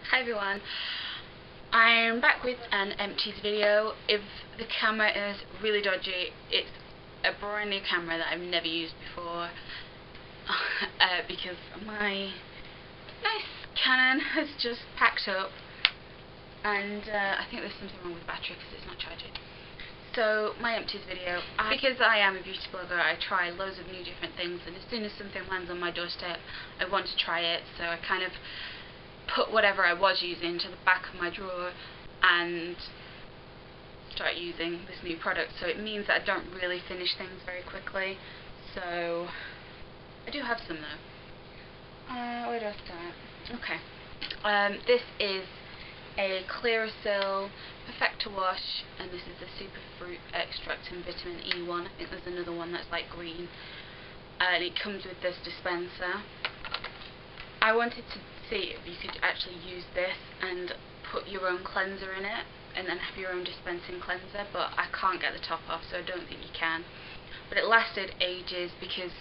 Hi everyone, I'm back with an Empties video. If the camera is really dodgy, it's a brand new camera that I've never used before because my nice Canon has just packed up and I think there's something wrong with the battery because it's not charging. So my Empties video, because I am a beauty blogger, I try loads of new different things, and as soon as something lands on my doorstep I want to try it, so I kind of put whatever I was using to the back of my drawer and start using this new product. So it means that I don't really finish things very quickly, so I do have some though. Where do I start? Okay, this is a Clearasil Perfector wash, and this is the Superfruit Extract and Vitamin E one. I think there's another one that's like green, and it comes with this dispenser. I wanted to see if you could actually use this and put your own cleanser in it and then have your own dispensing cleanser, but I can't get the top off, so I don't think you can. But it lasted ages because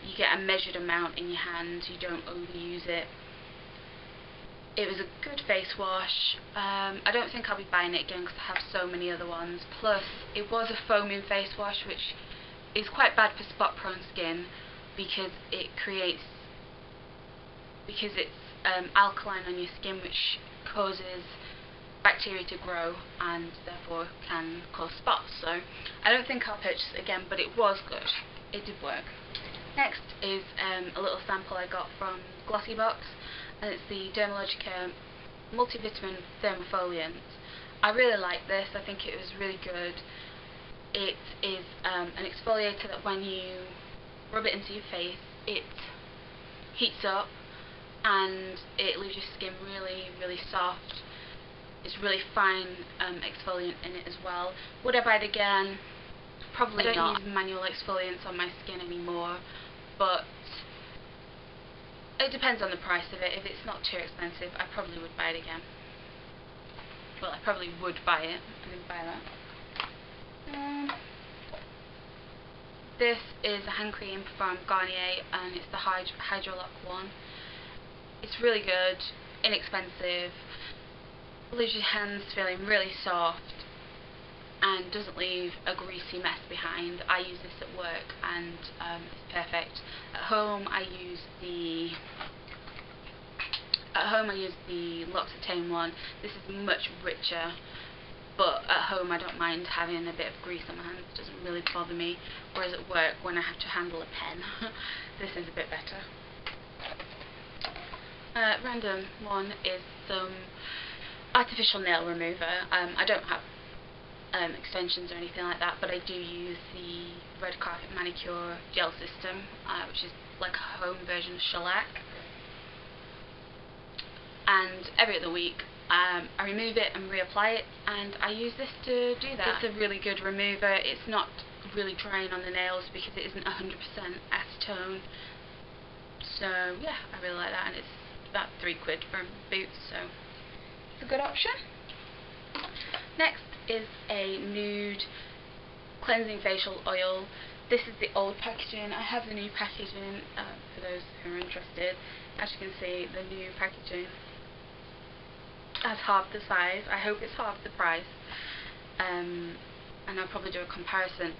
you get a measured amount in your hand, you don't overuse it. It was a good face wash. I don't think I'll be buying it again because I have so many other ones. Plus, it was a foaming face wash, which is quite bad for spot prone skin because it's alkaline on your skin, which causes bacteria to grow and therefore can cause spots. So I don't think I'll purchase it again, but it was good. It did work. Next is a little sample I got from Glossy Box, and it's the Dermalogica Multivitamin Thermofoliant. I really like this. I think it was really good. It is an exfoliator that when you rub it into your face, it heats up and it leaves your skin really soft. It's really fine exfoliant in it as well. Would I buy it again? Probably not. I don't use manual exfoliants on my skin anymore, but it depends on the price of it. If it's not too expensive, I probably would buy it again. Well, I probably would buy it. I didn't buy that. This is a hand cream from Garnier, and it's the Hydralock one. It's really good, inexpensive, leaves your hands feeling really soft and doesn't leave a greasy mess behind. I use this at work and it's perfect. At home I use the L'Occitane one. This is much richer, but at home I don't mind having a bit of grease on my hands. It doesn't really bother me, whereas at work when I have to handle a pen this is a bit better. Random one is some artificial nail remover. I don't have extensions or anything like that, but I do use the Red Carpet Manicure gel system, which is like a home version of shellac. And every other week I remove it and reapply it, and I use this to do that. It's a really good remover. It's not really drying on the nails because it isn't 100% acetone. So yeah, I really like that, and it's about £3 from Boots, so it's a good option. Next is a nude cleansing facial oil. This is the old packaging. I have the new packaging for those who are interested. As you can see, the new packaging has half the size. I hope it's half the price. And I'll probably do a comparison.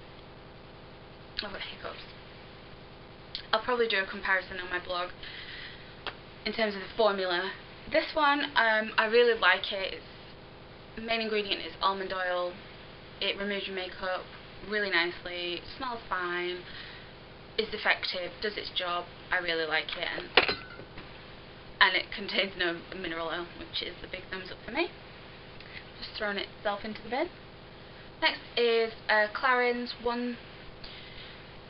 I've got hiccups. I'll probably do a comparison on my blog in terms of the formula. This one, I really like it. The main ingredient is almond oil. It removes your makeup really nicely. It smells fine. Is effective. Does its job. I really like it, and it contains no mineral oil, which is the big thumbs up for me. Just throwing itself into the bin. Next is Clarins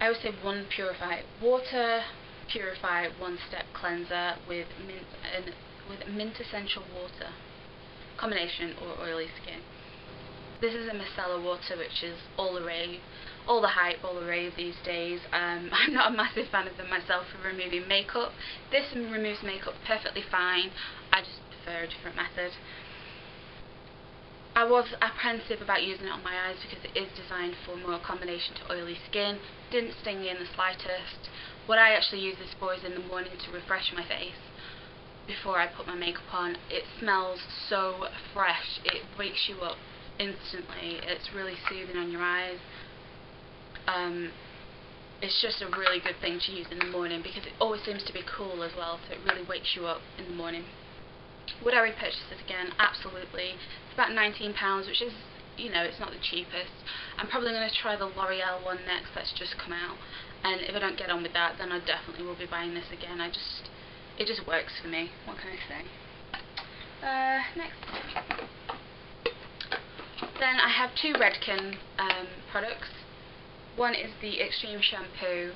I always say One Purify Water Purify One Step Cleanser with mint essential water combination or oily skin. This is a micellar water, which is all the rave, all the hype, all the rave these days. I'm not a massive fan of them myself for removing makeup. This removes makeup perfectly fine. I just prefer a different method. I was apprehensive about using it on my eyes because it is designed for more combination to oily skin. Didn't sting me in the slightest. What I actually use this for is in the morning to refresh my face, before I put my makeup on. It smells so fresh, it wakes you up instantly. It's really soothing on your eyes. It's just a really good thing to use in the morning because it always seems to be cool as well, so it really wakes you up in the morning. Would I repurchase this again? Absolutely. It's about £19, which is, you know, it's not the cheapest. I'm probably going to try the L'Oreal one next that's just come out, and if I don't get on with that, then I definitely will be buying this again. It just works for me. What can I say? Next. Then I have two Redken products. One is the Extreme Shampoo.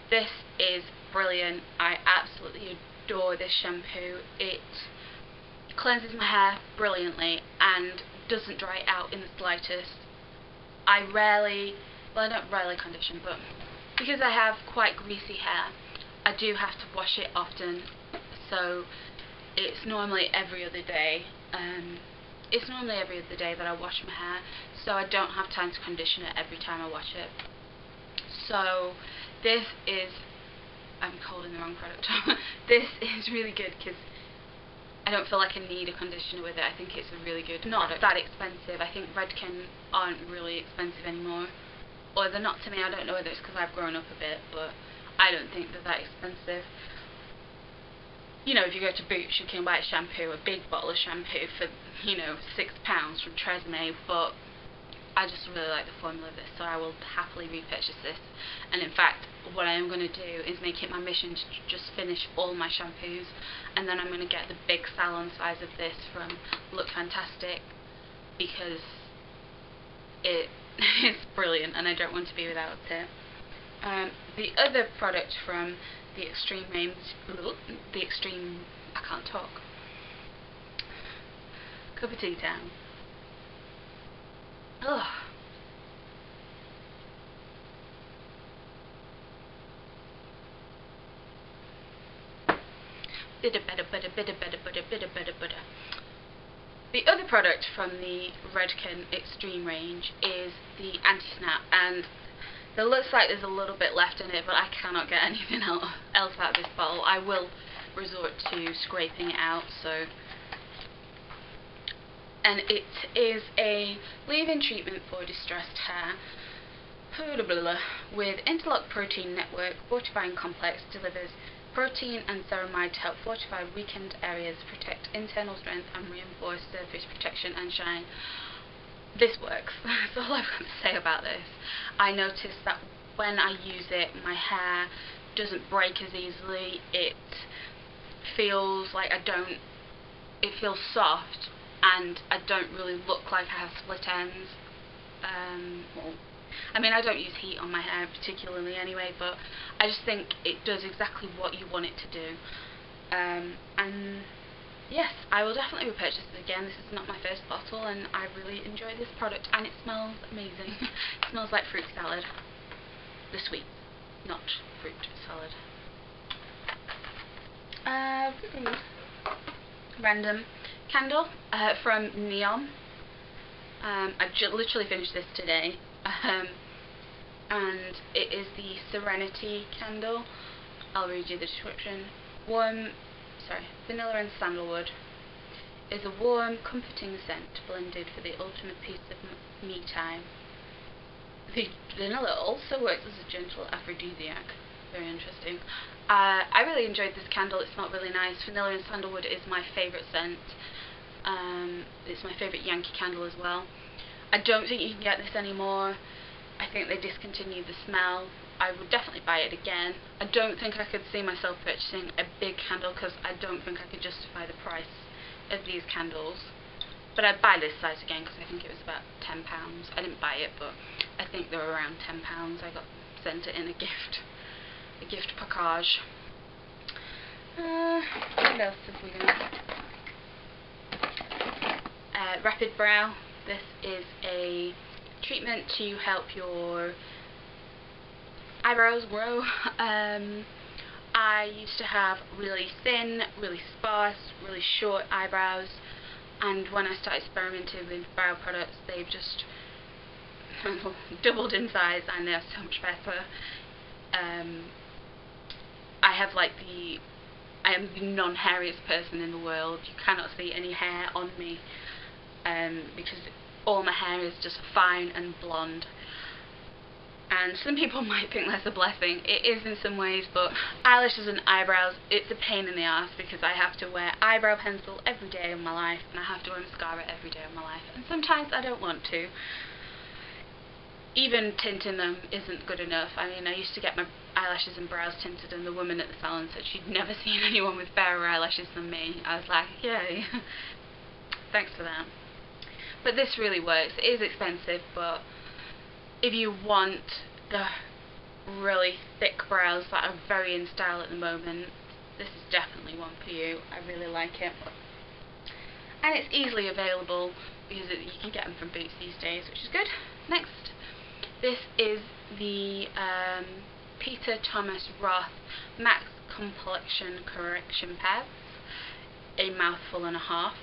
This is brilliant. I absolutely adore this shampoo. It cleanses my hair brilliantly and doesn't dry out in the slightest. I don't rarely condition, but because I have quite greasy hair, I do have to wash it often, so it's normally every other day. It's normally every other day that I wash my hair, so I don't have time to condition it every time I wash it. So this is, I'm holding the wrong product. This is really good because I don't feel like I need a conditioner with it. I think it's a really good, not that expensive. I think Redken aren't really expensive anymore, or they're not to me. I don't know whether it's because I've grown up a bit, but I don't think they're that expensive. You know, if you go to Boots, you can buy a shampoo, a big bottle of shampoo for, you know, £6 from Tresemme, but I just really like the formula of this, so I will happily repurchase this. And in fact, what I am going to do is make it my mission to just finish all my shampoos, and then I'm going to get the big salon size of this from Look Fantastic, because it is brilliant and I don't want to be without it. The other product from the Extreme range, I can't talk. Cup of tea time. Ugh. Bit of better. The other product from the Redken Extreme range is the anti-snap, and it looks like there's a little bit left in it, but I cannot get anything else out of this bottle. I will resort to scraping it out, so. And it is a leave-in treatment for distressed hair with interlock protein network fortifying complex, delivers protein and ceramide to help fortify weakened areas, protect internal strength and reinforce surface protection and shine. This works. That's all I've got to say about this. I noticed that when I use it, my hair doesn't break as easily. It feels like it feels soft, and I don't really look like I have split ends. I mean, I don't use heat on my hair particularly anyway, but I just think it does exactly what you want it to do. And yes, I will definitely repurchase it again. This is not my first bottle, and I really enjoy this product, and it smells amazing. It smells like fruit salad. The sweet, not fruit salad. Random candle from Neon. I've literally finished this today, and it is the Serenity candle. I'll read you the description. Vanilla and sandalwood is a warm, comforting scent blended for the ultimate piece of me time. The vanilla also works as a gentle aphrodisiac. Very interesting. I really enjoyed this candle. It smelled really nice. Vanilla and sandalwood is my favourite scent. It's my favourite Yankee candle as well. I don't think you can get this anymore. I think they discontinued the smell. I would definitely buy it again. I don't think I could see myself purchasing a big candle because I don't think I could justify the price of these candles. But I'd buy this size again because I think it was about £10. I didn't buy it, but I think they were around £10. I got sent it in a gift package. What else have we got? Rapid Brow. This is a treatment to help your eyebrows grow. I used to have really thin, really sparse, really short eyebrows, and when I started experimenting with brow products, they've just doubled in size, and they're so much better. I have like the I am the non-hairiest person in the world. You cannot see any hair on me because all my hair is just fine and blonde. And some people might think that's a blessing. It is in some ways, but eyelashes and eyebrows, it's a pain in the ass because I have to wear eyebrow pencil every day of my life and I have to wear mascara every day of my life. And sometimes I don't want to. Even tinting them isn't good enough. I mean, I used to get my eyelashes and brows tinted and the woman at the salon said she'd never seen anyone with fairer eyelashes than me. I was like, yay. Thanks for that. But this really works. It is expensive, but if you want the really thick brows that are very in style at the moment, this is definitely one for you. I really like it. And it's easily available because you can get them from Boots these days, which is good. Next. This is the Peter Thomas Roth Max Complexion Correction Pads, a mouthful and a half.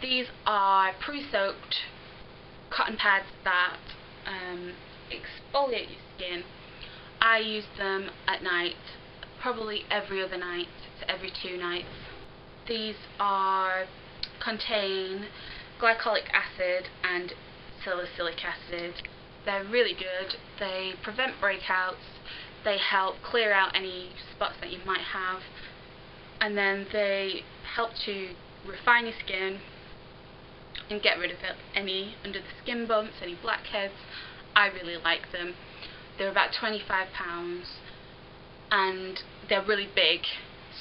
These are pre-soaked cotton pads that exfoliate your skin. I use them at night, probably every other night to every 2 nights. These contain glycolic acid and salicylic acid. They're really good. They prevent breakouts, they help clear out any spots that you might have, and then they help to refine your skin and get rid of any under the skin bumps, any blackheads. I really like them. They're about £25 and they're really big,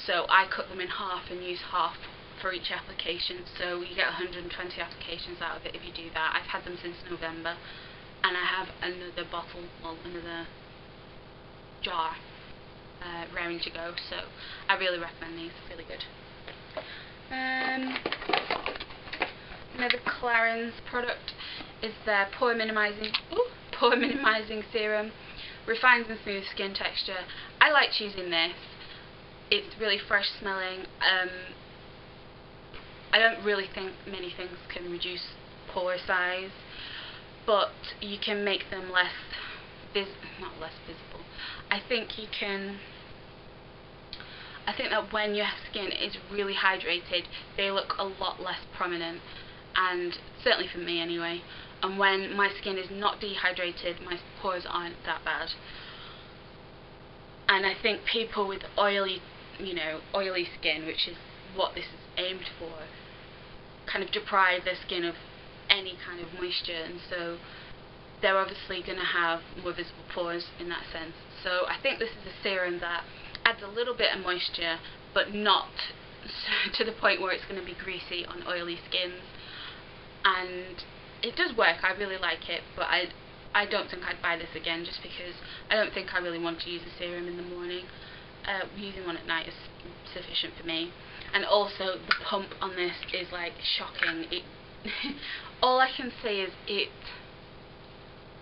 so I cut them in half and use half for each application, so you get 120 applications out of it if you do that. I've had them since November. And I have another bottle, well, another jar raring to go, so I really recommend these, really good. Another Clarins product is their pore minimizing serum. Refines and smooths skin texture. I like choosing this. It's really fresh smelling. I don't really think many things can reduce pore size, but you can make them not less visible. I think that when your skin is really hydrated, they look a lot less prominent, and certainly for me anyway. And when my skin is not dehydrated, my pores aren't that bad. And I think people with oily skin, which is what this is aimed for, kind of deprive their skin of any kind of moisture, and so they're obviously going to have more visible pores in that sense. So I think this is a serum that adds a little bit of moisture, but not to the point where it's going to be greasy on oily skins. And it does work. I really like it, but I don't think I'd buy this again, just because I don't think I really want to use a serum in the morning. Using one at night is sufficient for me. And also the pump on this is like shocking. All I can say is it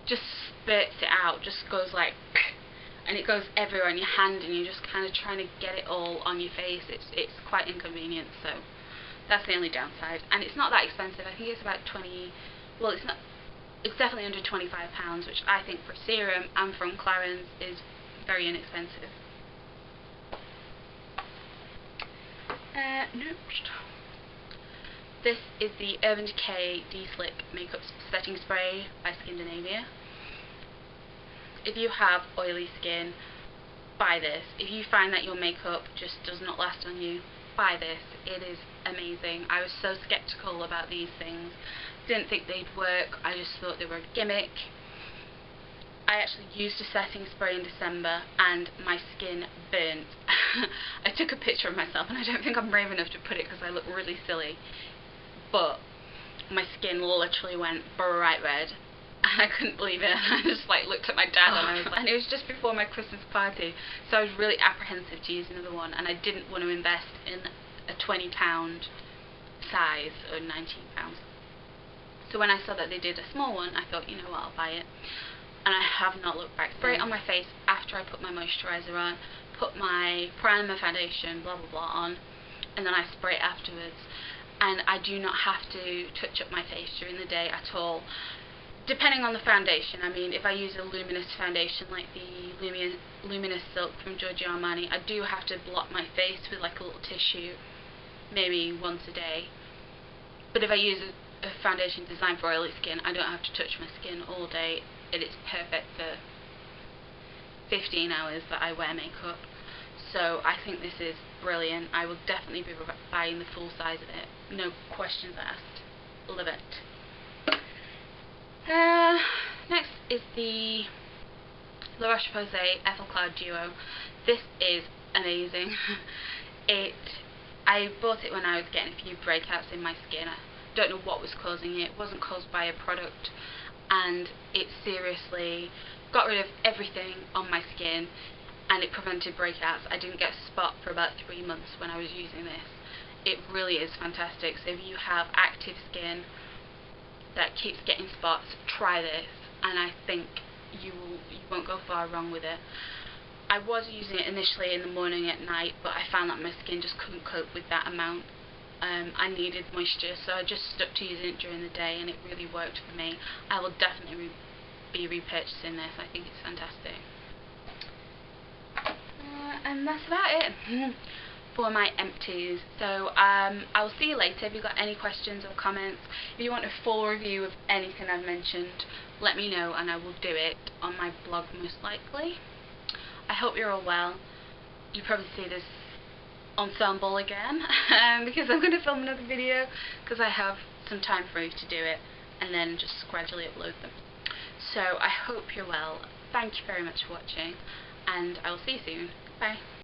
just spurts it out, just goes like, and it goes everywhere in your hand, and you're just kind of trying to get it all on your face. It's quite inconvenient, so that's the only downside. And it's not that expensive. I think it's about it's definitely under £25, which I think for serum and from Clarins is very inexpensive. Next. This is the Urban Decay D-Slick Makeup Setting Spray by Skindinavia. If you have oily skin, buy this. If you find that your makeup just does not last on you, buy this. It is amazing. I was so skeptical about these things. Didn't think they'd work. I just thought they were a gimmick. I actually used a setting spray in December and my skin burnt. I took a picture of myself, and I don't think I'm brave enough to put it because I look really silly, but my skin literally went bright red and I couldn't believe it. I just looked at my dad and I was like, and it was just before my Christmas party, so I was really apprehensive to use another one, and I didn't want to invest in a £20 size or £19. So when I saw that they did a small one, I thought, you know what, I'll buy it. And I have not looked back. Spray it on my face after I put my moisturiser on, put my primer, foundation, blah blah blah on, and then I spray it afterwards. And I do not have to touch up my face during the day at all. depending on the foundation. I mean, if I use a luminous foundation like the Luminous Silk from Giorgio Armani, I do have to blot my face with like a little tissue, maybe once a day. But if I use a foundation designed for oily skin, I don't have to touch my skin all day. It is perfect for 15 hours that I wear makeup. So I think this is brilliant. I will definitely be buying the full size of it. No questions asked. Love it. Next is the La Roche-Posay Ethel Cloud Duo. This is amazing. I bought it when I was getting a few breakouts in my skin. I don't know what was causing it. It wasn't caused by a product, and it seriously got rid of everything on my skin, and it prevented breakouts. I didn't get a spot for about 3 months when I was using this. It really is fantastic. So if you have active skin that keeps getting spots, try this, and I think you won't go far wrong with it. I was using it initially in the morning at night, but I found that my skin just couldn't cope with that amount. I needed moisture, so I just stuck to using it during the day, and it really worked for me. I will definitely be repurchasing this. I think it's fantastic. And that's about it for my empties. So I will see you later. If you've got any questions or comments, if you want a full review of anything I've mentioned, let me know and I will do it on my blog most likely. I hope you're all well. You probably see this ensemble again because I'm going to film another video because I have some time free to do it and then just gradually upload them. So I hope you're well. Thank you very much for watching, and I will see you soon. Bye.